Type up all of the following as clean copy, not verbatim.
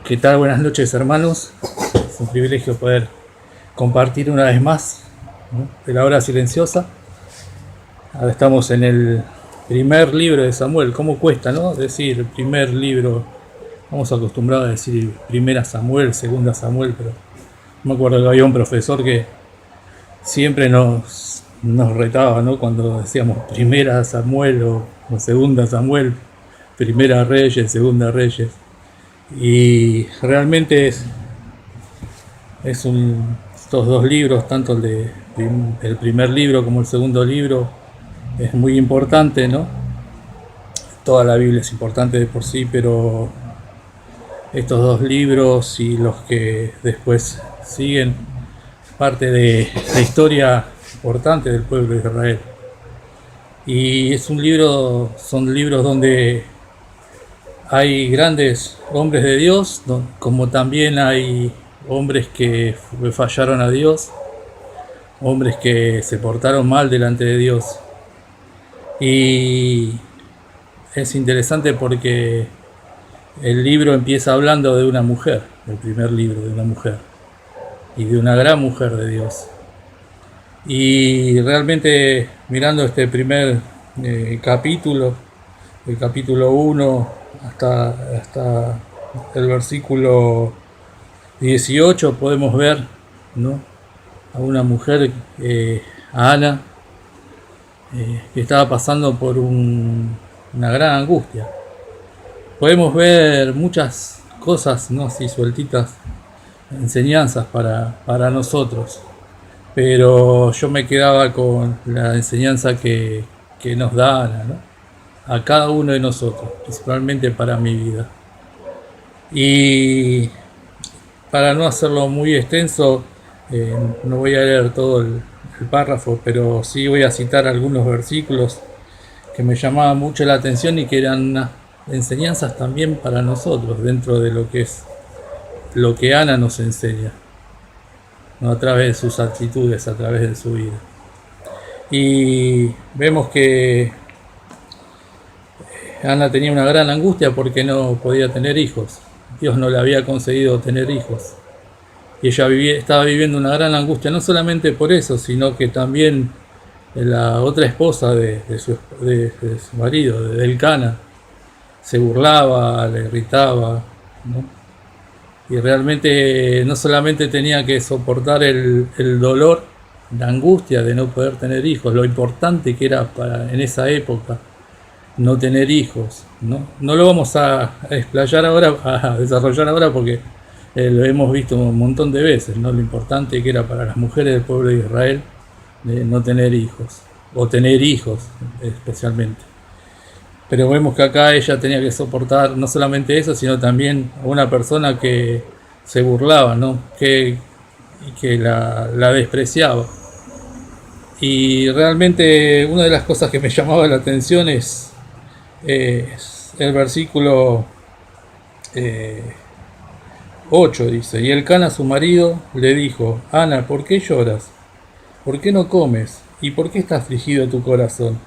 ¿Qué tal? Buenas noches, hermanos. Es un privilegio poder compartir una vez más, ¿no?, de la hora silenciosa. Ahora estamos en el primer libro de Samuel. ¿Cómo cuesta, no? Decir primer libro. Estamos acostumbrados a decir primera Samuel, segunda Samuel, pero me acuerdo que había un profesor que siempre nos retaba, ¿no?, cuando decíamos primera Samuel o segunda Samuel, primera Reyes, segunda Reyes. Y realmente estos dos libros, tanto el primer libro como el segundo libro, es muy importante, ¿no? Toda la Biblia es importante de por sí, pero estos dos libros y los que después siguen, parte de la historia importante del pueblo de Israel. Y son libros donde hay grandes hombres de Dios, como también hay hombres que fallaron a Dios, hombres que se portaron mal delante de Dios. Y es interesante porque el libro empieza hablando de una mujer, el primer libro de una mujer, y de una gran mujer de Dios. Y realmente mirando este primer capítulo, el capítulo 1 hasta el versículo 18, podemos ver, ¿no?, a una mujer, a Ana, que estaba pasando por una gran angustia. Podemos ver muchas cosas, ¿no?, así sueltitas, enseñanzas para nosotros, pero yo me quedaba con la enseñanza que nos da Ana, ¿no?, a cada uno de nosotros, principalmente para mi vida. Y para no hacerlo muy extenso, no voy a leer todo el párrafo, pero sí voy a citar algunos versículos que me llamaban mucho la atención y que eran enseñanzas también para nosotros, dentro de lo que es lo que Ana nos enseña, ¿no?, a través de sus actitudes, a través de su vida. Y vemos que Ana tenía una gran angustia porque no podía tener hijos. Dios no le había concedido tener hijos. Y ella estaba viviendo una gran angustia, no solamente por eso, sino que también la otra esposa de su marido, de Elcana, se burlaba, le irritaba, ¿no? Y realmente no solamente tenía que soportar el dolor, la angustia de no poder tener hijos, lo importante que era en esa época no tener hijos, ¿no? No lo vamos a explayar ahora, a desarrollar ahora, porque lo hemos visto un montón de veces, ¿no?, lo importante que era para las mujeres del pueblo de Israel no tener hijos, o tener hijos especialmente. Pero vemos que acá ella tenía que soportar no solamente eso, sino también a una persona que se burlaba, ¿no?, que la despreciaba. Y realmente una de las cosas que me llamaba la atención es el versículo 8, dice: y Elcana, su marido, le dijo: Ana, ¿por qué lloras? ¿Por qué no comes? ¿Y por qué está afligido tu corazón?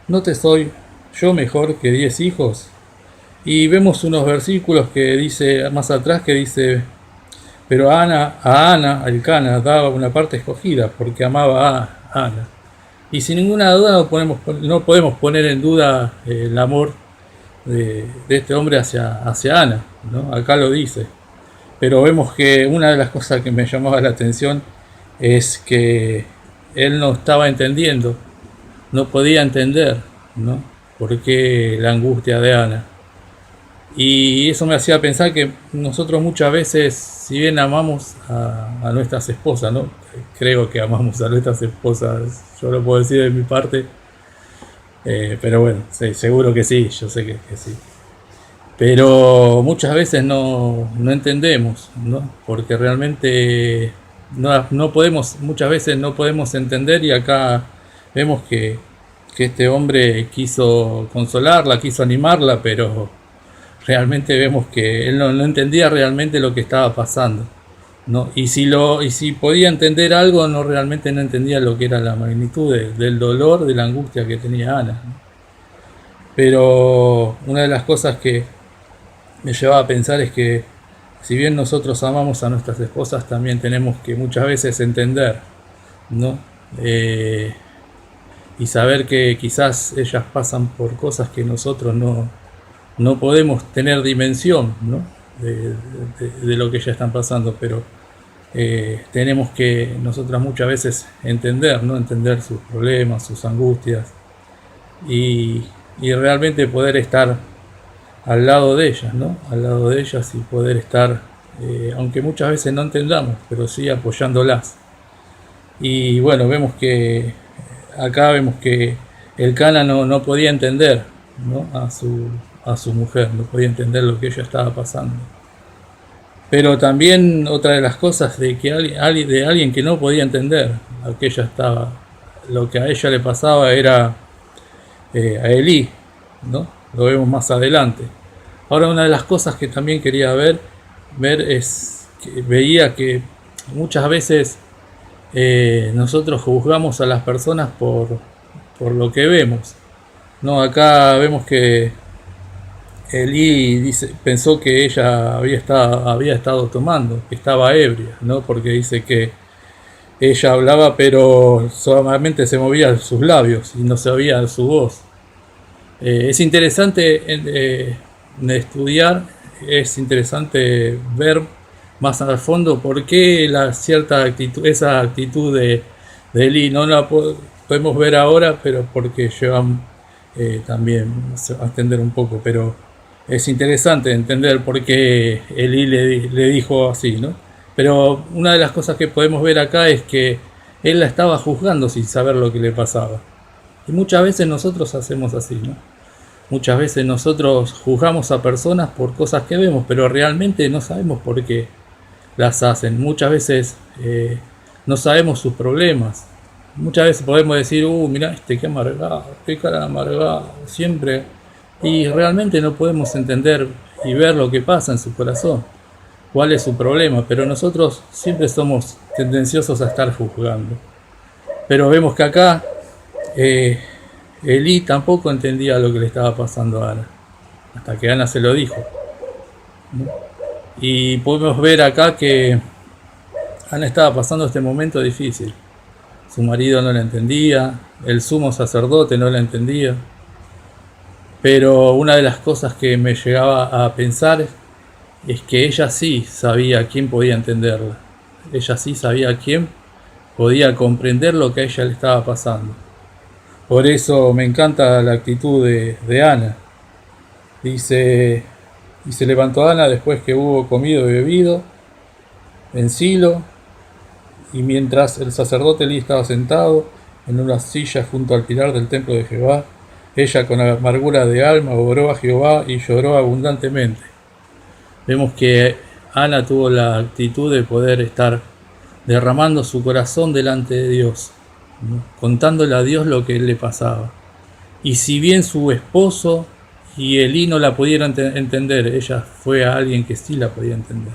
¿No te soy yo mejor que 10 hijos? Y vemos unos versículos que dice más atrás, que dice: pero a Ana, Elcana, daba una parte escogida porque amaba a Ana. Y sin ninguna duda no podemos poner en duda el amor de este hombre hacia Ana, ¿no? Acá lo dice. Pero vemos que una de las cosas que me llamaba la atención es que él no estaba entendiendo, no podía entender, ¿no?, por qué la angustia de Ana. Y eso me hacía pensar que nosotros muchas veces, si bien amamos a nuestras esposas, ¿no?, creo que amamos a nuestras esposas, yo lo puedo decir de mi parte, pero bueno, sí, seguro que sí, yo sé que sí. Pero muchas veces no entendemos, ¿no?, porque realmente muchas veces no podemos entender. Y acá vemos que este hombre quiso consolarla, quiso animarla, pero realmente vemos que él no entendía realmente lo que estaba pasando, ¿no? Y si podía entender algo, realmente no entendía lo que era la magnitud del dolor, de la angustia que tenía Ana, ¿no? Pero una de las cosas que me llevaba a pensar es que Si bien nosotros amamos a nuestras esposas, también tenemos que muchas veces entender, ¿no? Y saber que quizás ellas pasan por cosas que nosotros no podemos tener dimensión, ¿no? de lo que ellas están pasando, pero tenemos que nosotras muchas veces entender, ¿no? Entender sus problemas, sus angustias y, y realmente poder estar al lado de ellas, ¿no? Al lado de ellas y poder estar, aunque muchas veces no entendamos, pero sí apoyándolas. Y bueno, vemos que acá vemos que el Cana no podía entender, ¿no? A su mujer, no podía entender lo que ella estaba pasando. Pero también otra de las cosas de que de alguien que no podía entender lo que ella estaba, lo que a ella le pasaba era a Elí, ¿no? Lo vemos más adelante. Ahora una de las cosas que también quería ver es que veía que muchas veces nosotros juzgamos a las personas por lo que vemos. No, acá vemos que Elí pensó que ella había estado tomando, que estaba ebria, ¿no? Porque dice que ella hablaba pero solamente se movían sus labios y no se oía su voz. Es interesante estudiar, es interesante ver más al fondo por qué esa actitud de Eli no la podemos ver ahora, pero porque llevan también a entender un poco, pero es interesante entender por qué Eli le dijo así, ¿no? Pero una de las cosas que podemos ver acá es que él la estaba juzgando sin saber lo que le pasaba. Y muchas veces nosotros hacemos así, ¿no? Muchas veces nosotros juzgamos a personas por cosas que vemos, pero realmente no sabemos por qué las hacen. Muchas veces no sabemos sus problemas. Muchas veces podemos decir, mira qué amargado, qué cara amargado, siempre. Y realmente no podemos entender y ver lo que pasa en su corazón, cuál es su problema, pero nosotros siempre somos tendenciosos a estar juzgando. Pero vemos que acá Elí tampoco entendía lo que le estaba pasando a Ana, hasta que Ana se lo dijo, ¿no? Y podemos ver acá que Ana estaba pasando este momento difícil. Su marido no la entendía, el sumo sacerdote no la entendía, pero una de las cosas que me llegaba a pensar es que ella sí sabía quién podía entenderla. Ella sí sabía quién podía comprender lo que a ella le estaba pasando. Por eso me encanta la actitud de Ana. Dice, y se levantó Ana después que hubo comido y bebido en Silo, y mientras el sacerdote Elí estaba sentado en una silla junto al pilar del templo de Jehová, ella con amargura de alma oró a Jehová y lloró abundantemente. Vemos que Ana tuvo la actitud de poder estar derramando su corazón delante de Dios, ¿no? Contándole a Dios lo que le pasaba. Y si bien su esposo y Elí no la pudieron entender, ella fue a alguien que sí la podía entender,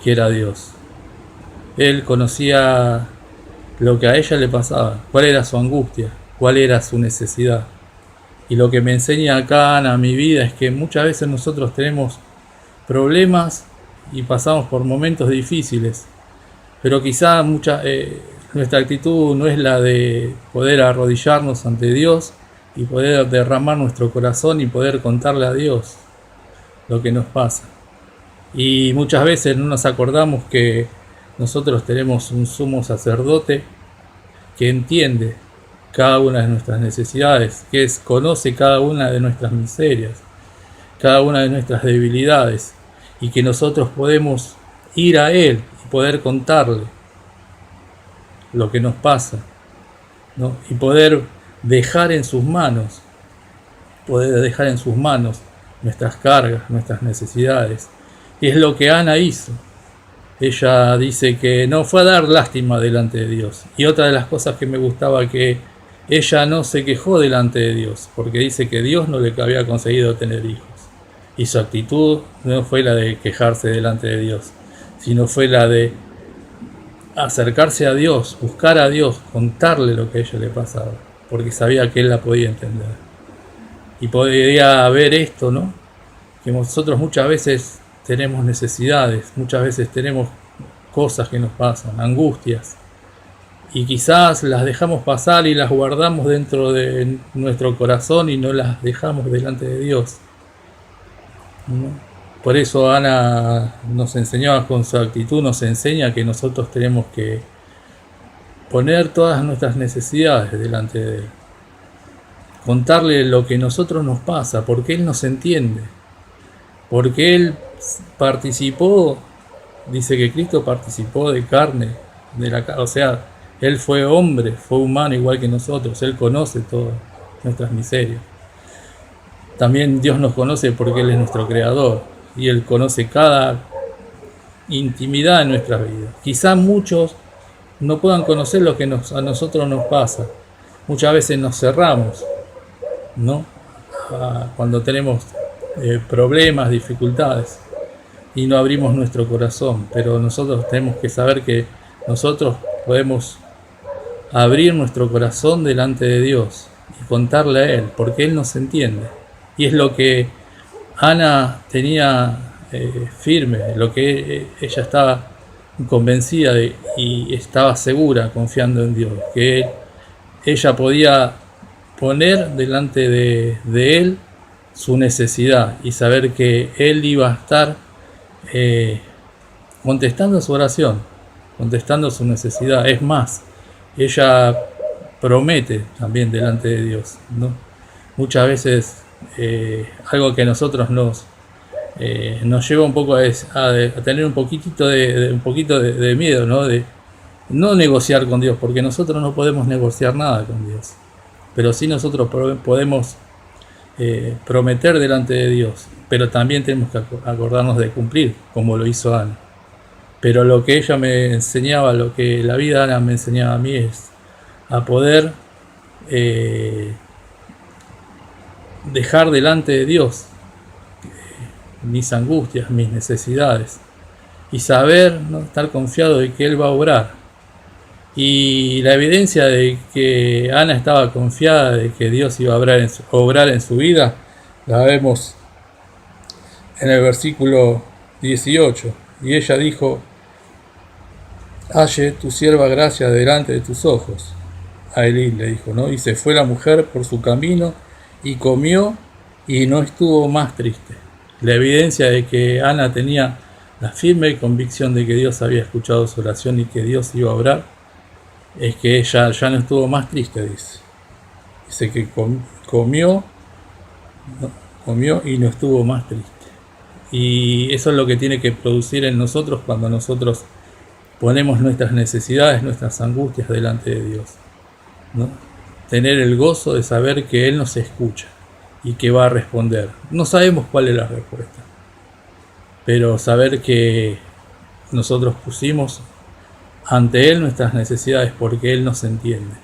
que era Dios. Él conocía lo que a ella le pasaba, cuál era su angustia, cuál era su necesidad. Y lo que me enseña acá Ana, mi vida, es que muchas veces nosotros tenemos problemas y pasamos por momentos difíciles, pero quizá nuestra actitud no es la de poder arrodillarnos ante Dios y poder derramar nuestro corazón y poder contarle a Dios lo que nos pasa. Y muchas veces no nos acordamos que nosotros tenemos un sumo sacerdote que entiende cada una de nuestras necesidades, que conoce cada una de nuestras miserias, cada una de nuestras debilidades, y que nosotros podemos ir a Él y poder contarle lo que nos pasa, ¿no? Y poder dejar en sus manos, nuestras cargas, nuestras necesidades. Y es lo que Ana hizo. Ella dice que no fue a dar lástima delante de Dios. Y otra de las cosas que me gustaba, que ella no se quejó delante de Dios, porque dice que Dios no le había conseguido tener hijos. Y su actitud no fue la de quejarse delante de Dios, sino fue la de acercarse a Dios, buscar a Dios, contarle lo que a ella le pasaba, porque sabía que Él la podía entender. Y podía ver esto, ¿no? Que nosotros muchas veces tenemos necesidades, muchas veces tenemos cosas que nos pasan, angustias, y quizás las dejamos pasar y las guardamos dentro de nuestro corazón y no las dejamos delante de Dios, ¿no? Por eso Ana nos enseñaba con su actitud, nos enseña que nosotros tenemos que poner todas nuestras necesidades delante de Él, contarle lo que a nosotros nos pasa, porque Él nos entiende, porque Él participó, dice que Cristo participó de carne, o sea, Él fue hombre, fue humano igual que nosotros, Él conoce todas nuestras miserias. También Dios nos conoce porque Él es nuestro creador y Él conoce cada intimidad de nuestras vidas. Quizá muchos no puedan conocer lo que a nosotros nos pasa. Muchas veces nos cerramos, ¿no? Cuando tenemos problemas, dificultades, y no abrimos nuestro corazón, pero nosotros tenemos que saber que nosotros podemos abrir nuestro corazón delante de Dios y contarle a Él, porque Él nos entiende. Y es lo que Ana tenía firme, lo que ella estaba convencida de, y estaba segura, confiando en Dios, que ella podía poner delante de Él su necesidad y saber que Él iba a estar contestando su oración, contestando su necesidad. Es más, ella promete también delante de Dios, ¿no? Muchas veces algo que a nosotros nos lleva un poco a tener un poquito de miedo, ¿no? De no negociar con Dios, porque nosotros no podemos negociar nada con Dios, pero sí nosotros podemos prometer delante de Dios, pero también tenemos que acordarnos de cumplir, como lo hizo Ana. Pero lo que ella me enseñaba, lo que la vida de Ana me enseñaba a mí, es a poder dejar delante de Dios mis angustias, mis necesidades, y saber, ¿no?, estar confiado de que Él va a obrar. Y la evidencia de que Ana estaba confiada de que Dios iba a obrar en su vida, la vemos en el versículo 18. Y ella dijo: halle tu sierva gracia delante de tus ojos. A Elí le dijo, ¿no? Y se fue la mujer por su camino y comió y no estuvo más triste. La evidencia de que Ana tenía la firme convicción de que Dios había escuchado su oración y que Dios iba a obrar, es que ella ya no estuvo más triste, dice. Dice que comió y no estuvo más triste. Y eso es lo que tiene que producir en nosotros cuando nosotros ponemos nuestras necesidades, nuestras angustias delante de Dios, ¿no? Tener el gozo de saber que Él nos escucha y que va a responder. No sabemos cuál es la respuesta, pero saber que nosotros pusimos ante Él nuestras necesidades porque Él nos entiende.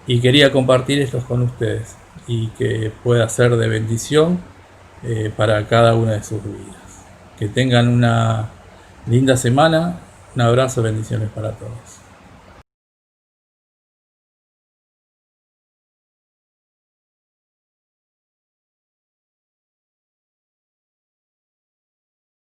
Y quería compartir esto con ustedes y que pueda ser de bendición para cada una de sus vidas. Que tengan una linda semana. Un abrazo, bendiciones para todos.